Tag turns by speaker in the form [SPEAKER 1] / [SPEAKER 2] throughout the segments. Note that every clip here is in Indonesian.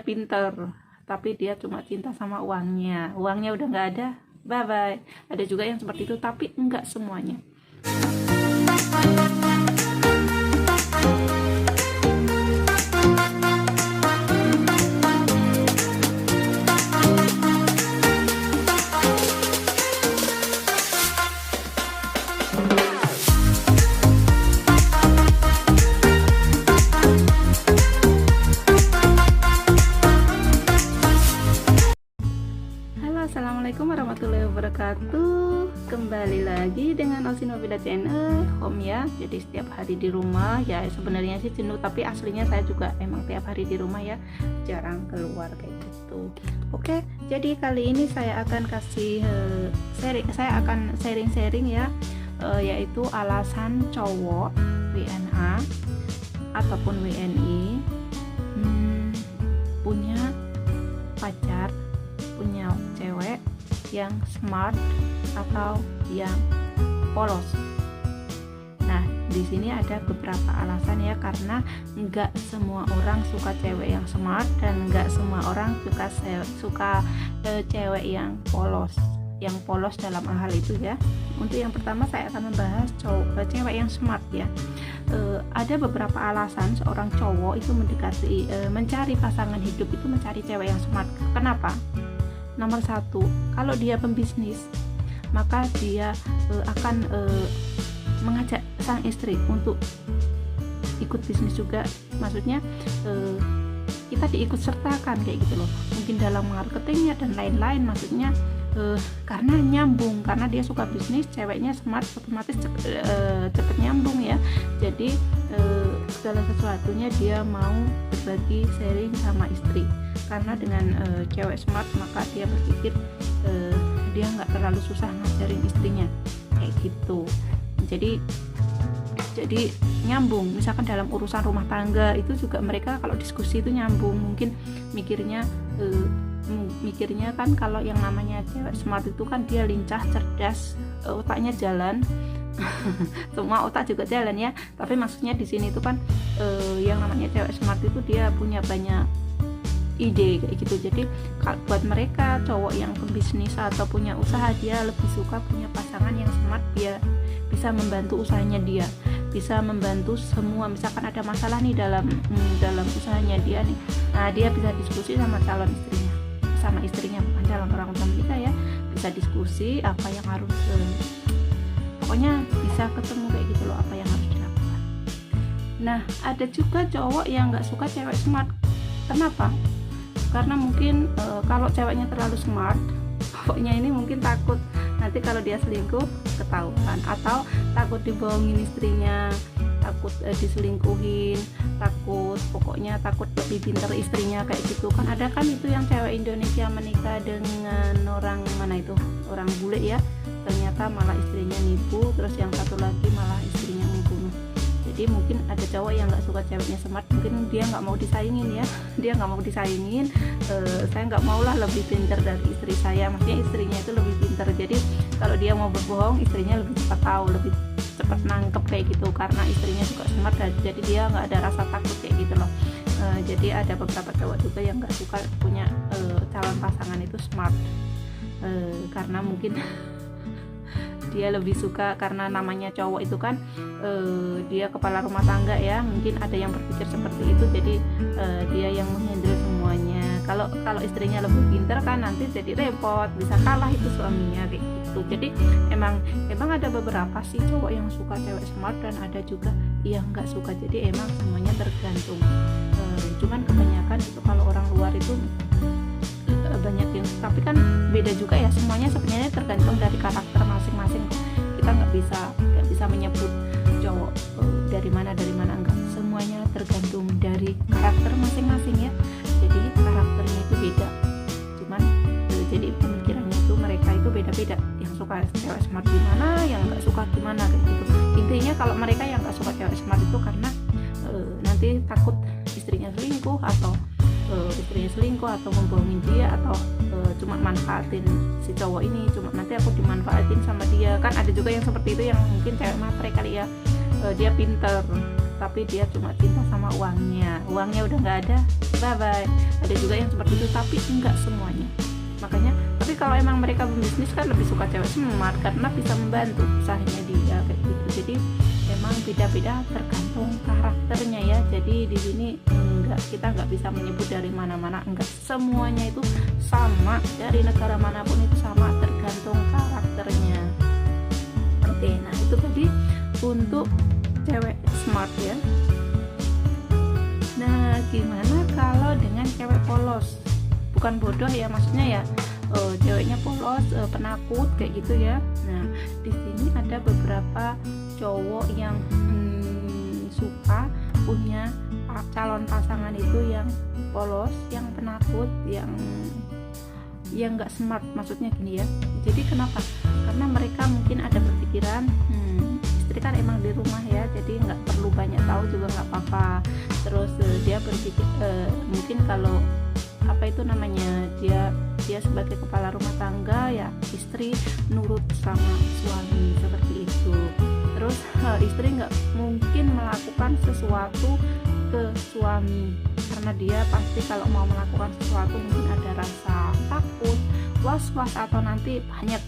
[SPEAKER 1] pinter, tapi dia cuma cinta sama uangnya udah nggak ada, bye bye. Ada juga yang seperti itu, tapi enggak semuanya. Assalamualaikum warahmatullahi wabarakatuh. Kembali lagi dengan Osinobila Channel Home ya. Jadi setiap hari di rumah ya, sebenarnya sih jenuh, tapi aslinya saya juga emang tiap hari di rumah ya, jarang keluar kayak gitu. Oke, jadi kali ini saya akan kasih sharing ya, yaitu alasan cowok WNA ataupun WNI punya pacar, punya cewek yang smart atau yang polos. Nah, di sini ada beberapa alasan ya, karena nggak semua orang suka cewek yang smart dan nggak semua orang suka cewek yang polos. Yang polos dalam hal itu ya. Untuk yang pertama saya akan membahas cewek yang smart ya. Ada beberapa alasan seorang cowok itu mencari pasangan hidup itu mencari cewek yang smart. Kenapa? Nomor satu, kalau dia pembisnis, maka dia akan mengajak sang istri untuk ikut bisnis juga. Maksudnya kita diikut sertakan kayak gitu loh, mungkin dalam marketingnya dan lain-lain. Maksudnya karena nyambung, karena dia suka bisnis, ceweknya smart, otomatis cepet nyambung ya. Jadi segala sesuatunya dia mau berbagi, sharing sama istri. Karena dengan cewek smart, maka dia berpikir dia nggak terlalu susah ngajarin istrinya kayak gitu. Jadi nyambung. Misalkan dalam urusan rumah tangga itu juga mereka kalau diskusi itu nyambung. Mungkin mikirnya kan kalau yang namanya cewek smart itu kan dia lincah, cerdas, otaknya jalan. Semua otak juga jalan ya, tapi maksudnya di sini itu kan yang namanya cewek smart itu dia punya banyak ide kayak gitu. Jadi buat mereka cowok yang pembisnis atau punya usaha, dia lebih suka punya pasangan yang smart. Dia bisa membantu usahanya, dia bisa membantu semua. Misalkan ada masalah nih dalam usahanya dia nih, nah dia bisa diskusi sama istrinya bukan calon orang tua menikah ya, bisa diskusi apa yang harus pokoknya bisa ketemu kayak gitu loh, apa yang harus dilakukan. Nah, ada juga cowok yang nggak suka cewek smart. Kenapa? Karena mungkin kalau ceweknya terlalu smart, pokoknya ini mungkin takut nanti kalau dia selingkuh ketahuan, atau takut dibohongin istrinya, takut diselingkuhin, pokoknya takut lebih pintar istrinya kayak gitu kan. Ada kan itu yang cewek Indonesia menikah dengan orang mana itu, orang bule ya, ternyata malah istrinya nipu, terus yang satu lagi malah istrinya membunuh. Jadi mungkin ada cowok yang nggak suka ceweknya smart, mungkin dia nggak mau disaingin ya, saya nggak maulah lebih pintar dari istri saya, maksudnya istrinya itu lebih pintar. Jadi kalau dia mau berbohong, istrinya lebih cepat tahu, lebih cepat nangkep kayak gitu, karena istrinya juga smart. Jadi dia nggak ada rasa takut kayak gitu loh. Jadi ada beberapa cowok juga yang nggak suka punya calon pasangan itu smart, karena mungkin dia lebih suka, karena namanya cowok itu kan dia kepala rumah tangga ya, mungkin ada yang berpikir seperti itu. Jadi dia yang menghandle semuanya. Kalau istrinya lebih pintar kan nanti jadi repot, bisa kalah itu suaminya kayak gitu. Jadi emang ada beberapa sih cowok yang suka cewek smart dan ada juga yang nggak suka. Jadi emang semuanya tergantung. Cuman kebanyakan itu kalau orang luar itu banyak yang, tapi kan beda juga ya, semuanya sebenarnya tergantung dari karakter masing-masing. Kita nggak bisa menyebut cowok dari mana enggak, semuanya tergantung dari karakter masing-masing ya. Jadi karakternya itu beda, cuman jadi pemikirannya itu mereka itu beda-beda, yang suka cewek smart gimana, yang nggak suka gimana kayak gitu. Intinya kalau mereka yang nggak suka cewek smart itu karena nanti takut istrinya selingkuh atau membohongin dia, atau cuma manfaatin si cowok ini, cuma nanti aku dimanfaatin sama dia. Kan ada juga yang seperti itu, yang mungkin cewek matre kali ya, dia pinter tapi dia cuma cinta sama uangnya udah nggak ada, bye bye. Ada juga yang seperti itu, tapi enggak semuanya. Makanya, tapi kalau emang mereka berbisnis kan lebih suka cewek smart karena bisa membantu usahanya dia kayak gitu. Jadi emang beda-beda tergantung karakternya ya. Jadi di sini kita nggak bisa menyebut dari mana-mana, enggak semuanya itu sama, dari negara manapun itu sama, tergantung karakternya. Oke, nah itu tadi untuk cewek smart ya. Nah, gimana kalau dengan cewek polos? Bukan bodoh ya, maksudnya ya ceweknya polos, penakut kayak gitu ya. Nah, di sini ada beberapa cowok yang suka punya calon pasangan itu yang polos, yang penakut, yang nggak smart, maksudnya gini ya. Jadi kenapa? Karena mereka mungkin ada berpikiran istri kan emang di rumah ya, jadi nggak perlu banyak tahu juga nggak apa-apa. Terus dia berpikir mungkin kalau apa itu namanya, dia sebagai kepala rumah tangga ya, istri nurut sama suami seperti itu. Terus istri nggak mungkin melakukan sesuatu ke suami karena dia pasti kalau mau melakukan sesuatu mungkin ada rasa takut, was-was, atau nanti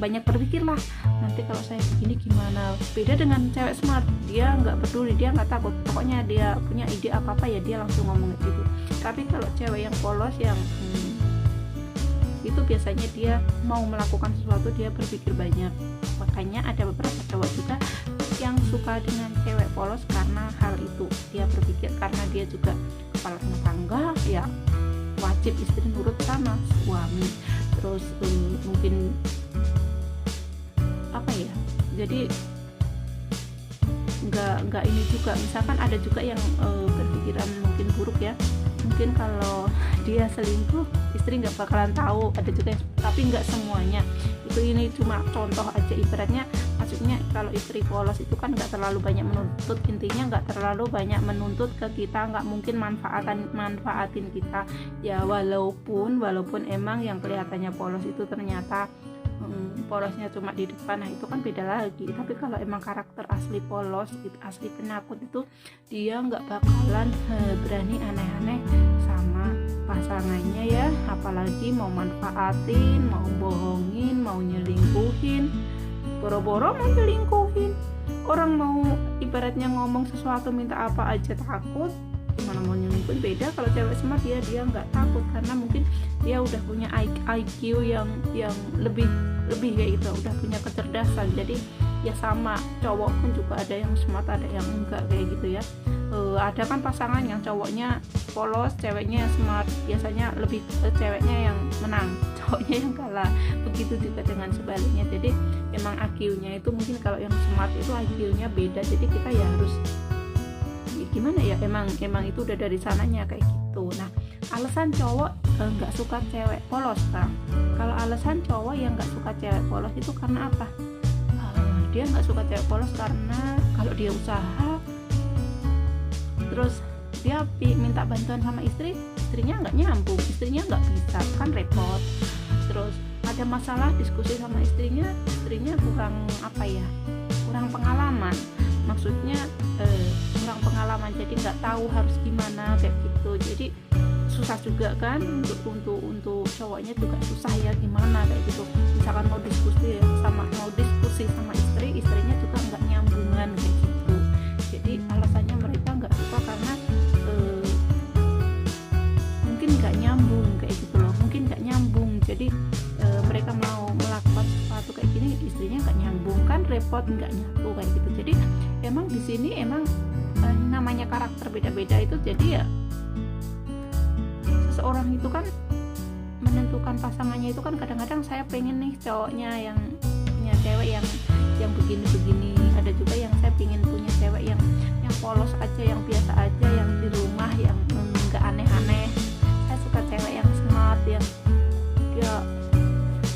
[SPEAKER 1] banyak berpikir lah, nanti kalau saya begini gimana. Beda dengan cewek smart, dia nggak peduli, dia nggak takut, pokoknya dia punya ide apa ya dia langsung ngomong gitu. Tapi kalau cewek yang polos yang itu biasanya dia mau melakukan sesuatu dia berpikir banyak. Makanya ada beberapa cowok juga yang suka dengan cewek polos karena hal itu, dia berpikir karena dia juga kepala rumah tangga ya, wajib istri nurut sama suami. Terus mungkin apa ya, jadi nggak ini juga, misalkan ada juga yang berpikiran mungkin buruk ya, mungkin kalau dia selingkuh istri nggak bakalan tahu, ada juga yang, tapi nggak semuanya itu. Ini cuma contoh aja, ibaratnya maksudnya kalau istri polos itu kan nggak terlalu banyak menuntut, intinya nggak terlalu banyak menuntut ke kita, nggak mungkin manfaatin kita ya, walaupun emang yang kelihatannya polos itu ternyata polosnya cuma di depan, nah itu kan beda lagi. Tapi kalau emang karakter asli polos, asli penakut itu, dia nggak bakalan berani aneh-aneh sama pasangannya ya, apalagi mau manfaatin, mau bohongin, mau nyelingkuhin. Boro-boro mau nyelingkuhin, orang mau ibaratnya ngomong sesuatu minta apa aja takut, gimana mau nyelingkuhin. Beda kalau cewek smart, dia nggak takut karena mungkin dia udah punya IQ yang lebih kayak gitu, udah punya kecerdasan. Jadi ya sama, cowok pun juga ada yang smart, ada yang enggak kayak gitu ya. Ada kan pasangan yang cowoknya polos, ceweknya smart, biasanya lebih ceweknya yang menang, cowoknya yang kalah. Begitu juga dengan sebaliknya. Jadi emang IQ-nya itu mungkin kalau yang smart itu IQ-nya beda, jadi kita ya harus gimana ya, emang itu udah dari sananya kayak gitu. Nah, alasan cowok nggak suka cewek polos kan? Kalau alasan cowok yang nggak suka cewek polos itu karena apa? Dia nggak suka cewek polos karena kalau dia usaha terus dia minta bantuan sama istrinya nggak nyambung, istrinya nggak bisa, kan repot. Terus ada masalah diskusi sama istrinya kurang apa ya, kurang pengalaman, maksudnya kurang pengalaman, jadi nggak tahu harus gimana kayak gitu. Jadi susah juga kan untuk cowoknya juga susah ya, gimana kayak gitu. Misalkan mau diskusi sama istrinya juga nggak nyambungan kayak gitu. Jadi alasannya mereka nggak suka karena mungkin nggak nyambung kayak gitu loh, mungkin nggak nyambung. Jadi mereka mau melakukan sesuatu kayak gini, istrinya nggak nyambung, kan repot, nggak nyatu kayak gitu. Jadi emang di sini emang namanya karakter beda-beda itu, jadi ya seseorang itu kan menentukan pasangannya itu kan kadang-kadang saya pengen nih cowoknya yang punya cewek yang begini-begini, ada juga yang saya pengen punya cewek yang polos aja, yang biasa aja, yang di rumah, yang nggak aneh-aneh. Saya suka cewek yang smart, yang dia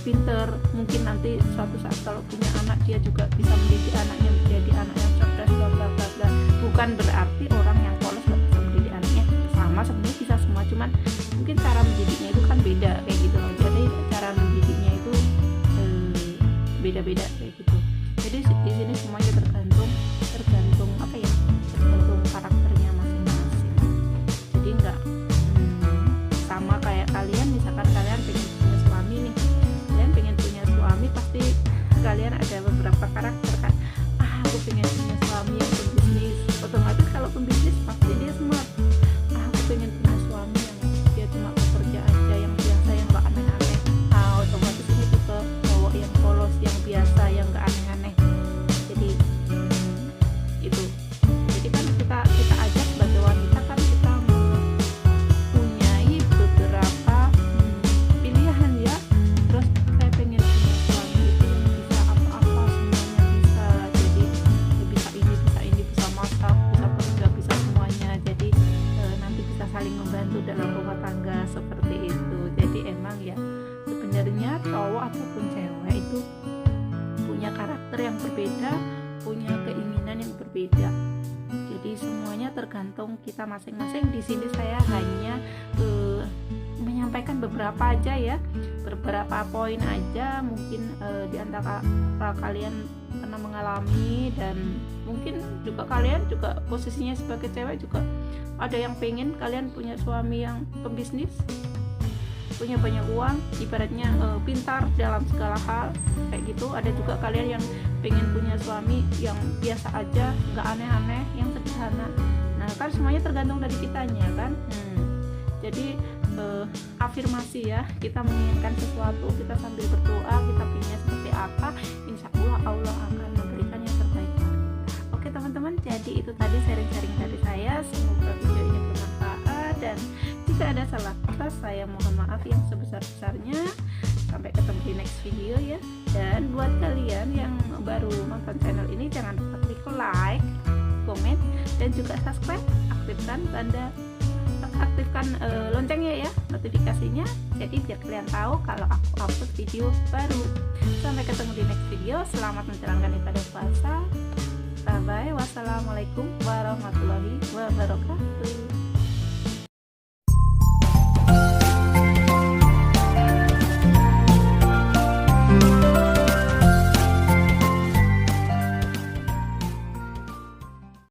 [SPEAKER 1] pinter, mungkin nanti suatu saat kalau punya anak dia juga bisa mendidik anaknya menjadi anak yang cerdas, bla bla bla bla. Bukan berarti orang yang polos nggak bisa mendidik anaknya, sama, sebenarnya bisa semua, cuman mungkin cara mendidiknya itu kan beda kayak gitu loh. Jadi cara mendidiknya itu beda-beda kayak gitu. Jadi di sini semuanya tergantung apa ya, tergantung karakter kalian, misalkan kalian pengen punya suami nih, kalian pengen punya suami pasti kalian ada beberapa karakter kan. Aku pengen punya suami yang pembisnis, otomatis kalau pembisnis pasti dia smart. Aku pengen punya suami yang dia cuma bekerja aja, yang biasa, yang gak aneh-aneh. Otomatis ini tipe cowok yang polos, yang biasa, yang gak aneh-aneh. Jadi itu, jadi kan kita ajak sebagai wanita kan kita mempunyai beberapa pilihan ya. Terus saya pengen punya suami itu yang bisa apa-apa, semuanya bisa. Jadi bisa bisa masak, bisa kerja, bisa semuanya. Jadi nanti bisa saling membantu dalam rumah tangga seperti itu. Jadi emang ya sebenarnya cowok ataupun cewek itu punya karakter yang berbeda, punya keinginan yang berbeda. Jadi semuanya tergantung kita masing-masing. Di sini saya hanya menyampaikan beberapa aja ya, beberapa poin aja. Mungkin di antara kalian pernah mengalami, dan mungkin juga kalian juga posisinya sebagai cewek juga ada yang pengen kalian punya suami yang pembisnis, punya banyak uang, ibaratnya pintar dalam segala hal kayak gitu. Ada juga kalian yang pengen punya suami yang biasa aja, nggak aneh-aneh, yang sederhana. Nah kan semuanya tergantung dari kitanya kan. Jadi afirmasi ya, kita menginginkan sesuatu, kita sambil berdoa, kita pengennya seperti apa, insya Allah Allah akan memberikan yang terbaik. Oke teman-teman, jadi itu tadi sharing-sharing dari saya. Semoga video ini bermanfaat, dan jika ada salah kata saya mohon maaf yang sebesar-besarnya. Sampai ketemu di next video ya. Dan buat kalian yang baru nonton channel ini, jangan lupa klik like, komen, dan juga subscribe. Aktifkan loncengnya ya, notifikasinya, jadi biar kalian tahu kalau aku upload video baru. Sampai ketemu di next video. Selamat menjalankan ibadah puasa. Bye bye. Wassalamualaikum warahmatullahi wabarakatuh.